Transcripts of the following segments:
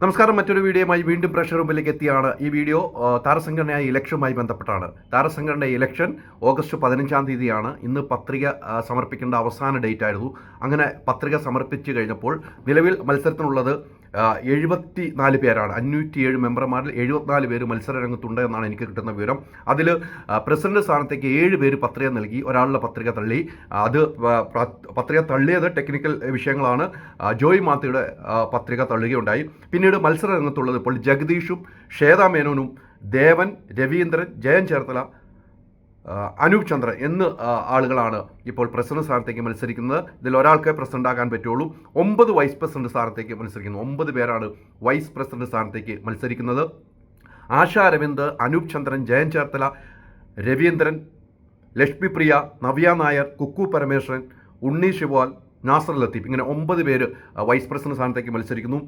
നമസ്കാരം. മറ്റൊരു വീഡിയോയുമായി വീണ്ടും പ്രേക്ഷകർ മുമ്പിലേക്ക് എത്തിയാണ്. ഈ വീഡിയോ താരസംഘടനയായ ഇലക്ഷനുമായി ബന്ധപ്പെട്ടാണ്. താരസംഘടന ഇലക്ഷൻ ഓഗസ്റ്റ് 15-ാം തീയതിയാണ്. ഇന്ന് പത്രിക സമർപ്പിക്കേണ്ട അവസാന ഡേറ്റ് ആയിരുന്നു. അങ്ങനെ പത്രിക സമർപ്പിച്ചു കഴിഞ്ഞപ്പോൾ നിലവിൽ മത്സരത്തിനുള്ളത് 74 പേരാണ്. 507 മെമ്പർമാരിൽ 74 പേര് മത്സര രംഗത്തുണ്ട് എന്നാണ് എനിക്ക് കിട്ടുന്ന വിവരം. അതിൽ പ്രസിഡന്റ് സ്ഥാനത്തേക്ക് 7 പേര് പത്രിക നൽകി, ഒരാളുടെ പത്രിക തള്ളി. അത് പത്രിക തള്ളിയത് ടെക്നിക്കൽ വിഷയങ്ങളാണ്. ജോയ് മാത്യുയുടെ പത്രിക തള്ളുകയുണ്ടായി. പിന്നീട് മത്സര രംഗത്തുള്ളത് ഇപ്പോൾ ജഗദീഷും ശ്വേത മേനോനും ദേവൻ, രവീന്ദ്രൻ, ജയൻ ചേർത്തല, അനൂപ് ചന്ദ്ര എന്ന ആളുകളാണ് ഇപ്പോൾ പ്രസിഡന്റ് സ്ഥാനത്തേക്ക് മത്സരിക്കുന്നത്. ഇതിൽ ഒരാൾക്ക് പ്രസിഡന്റ് ആകാൻ പറ്റുള്ളൂ. 9 വൈസ് പ്രസിഡന്റ് സ്ഥാനത്തേക്ക് മത്സരിക്കുന്നു. 9 പേരാണ് വൈസ് പ്രസിഡന്റ് സ്ഥാനത്തേക്ക് മത്സരിക്കുന്നത്. ആശ അരവിന്ദ്, അനൂപ് ചന്ദ്രൻ, ജയൻ ചേർത്തല, രവീന്ദ്രൻ, ലക്ഷ്മി പ്രിയ, നവ്യ നായർ, കുക്കു പരമേശ്വരൻ, ഉണ്ണി ശിവാൽ, നാസർ ലത്തീഫ്, ഇങ്ങനെ 9 പേര് വൈസ് പ്രസിഡന്റ് സ്ഥാനത്തേക്ക് മത്സരിക്കുന്നു.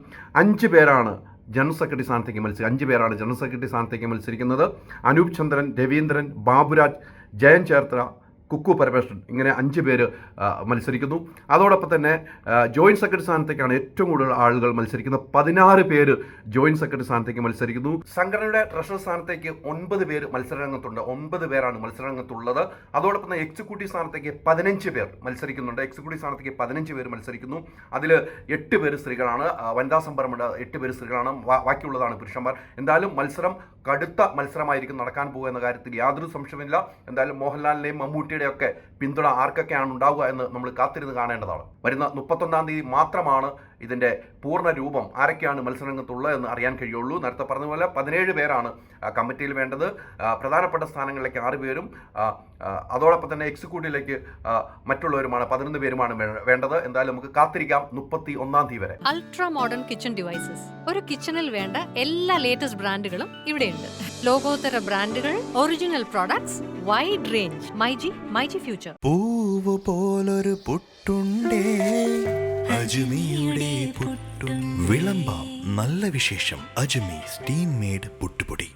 5 പേരാണ് ജനറൽ സെക്രട്ടറി സ്ഥാനത്തേക്ക് 5 പേരാണ് ജനറൽ സെക്രട്ടറി സ്ഥാനത്തേക്ക് മത്സരിക്കുന്നത്. അനൂപ് ചന്ദ്രൻ, രവീന്ദ്രൻ, ബാബുരാജ്, ജയൻ ചേർത്തല, കുക്കു പരമേശ്വരൻ, ഇങ്ങനെ 5 പേര് മത്സരിക്കുന്നു. അതോടൊപ്പം തന്നെ ജോയിൻറ്റ് സെക്രട്ടറി സ്ഥാനത്തേക്കാണ് ഏറ്റവും കൂടുതൽ ആളുകൾ മത്സരിക്കുന്നത്. 16 പേര് ജോയിൻറ്റ് സെക്രട്ടറി സ്ഥാനത്തേക്ക് മത്സരിക്കുന്നു. സംഘടനയുടെ ട്രഷറർ സ്ഥാനത്തേക്ക് 9 പേര് മത്സരരംഗത്തുണ്ട്. 9 പേരാണ് മത്സരരംഗത്തുള്ളത്. അതോടൊപ്പം തന്നെ എക്സിക്യൂട്ടീവ് സ്ഥാനത്തേക്ക് 15 പേർ മത്സരിക്കുന്നുണ്ട്. എക്സിക്യൂട്ടീവ് സ്ഥാനത്തേക്ക് 15 പേര് മത്സരിക്കുന്നു. അതിൽ 8 പേര് സ്ത്രീകളാണ്. വനിതാ സംവരണമുണ്ട്, 8 പേര് സ്ത്രീകളാണ്, ബാക്കിയുള്ളതാണ് പുരുഷന്മാർ. എന്തായാലും മത്സരം കടുത്ത മത്സരമായിരിക്കും നടക്കാൻ പോകുക എന്ന കാര്യത്തിൽ യാതൊരു സംശയമില്ല. എന്തായാലും മോഹൻലാലിൻ്റെയും മമ്മൂട്ടിയുടെയും ഒക്കെ പിന്തുണ ആർക്കൊക്കെയാണ് ഉണ്ടാവുക എന്ന് നമ്മൾ കാത്തിരുന്ന് കാണേണ്ടതാണ്. വരുന്ന 31-ാം തീയതി മാത്രമാണ് ഇതിൻ്റെ പൂർണ്ണ രൂപം, ആരൊക്കെയാണ് മത്സരരംഗത്തുള്ളത് എന്ന് അറിയാൻ കഴിയുള്ളൂ. നേരത്തെ പറഞ്ഞതുപോലെ 17 പേരാണ് കമ്മിറ്റിയിൽ വേണ്ടത്. പ്രധാനപ്പെട്ട സ്ഥാനങ്ങളിലേക്ക് 6 പേരും അതോടൊപ്പം തന്നെ എക്സിക്യൂട്ടീവിലേക്ക് മറ്റുള്ളവരുമാണ് 11 പേരുമാണ് വേണ്ടത്. എന്തായാലും നമുക്ക് കാത്തിരിക്കാം 31-ാം തീയതി വരെ. അൾട്രാ മോഡേൺ കിച്ചൺ ഡിവൈസസ്, ഒരു കിച്ചണിൽ വേണ്ട എല്ലാ ലേറ്റസ്റ്റ് ബ്രാൻഡുകളും ഇവിടെയുണ്ട്. ലോകോത്തര ബ്രാൻഡുകൾ, original products, wide range. MyG future. പൂവ് പോലൊരു പുട്ടുണ്ടേ അജ്മിയുടെ പുട്ടും. വിളമ്പാം നല്ല വിശേഷം. അജ്മി സ്റ്റീം മെയ്ഡ് പുട്ടുപൊടി.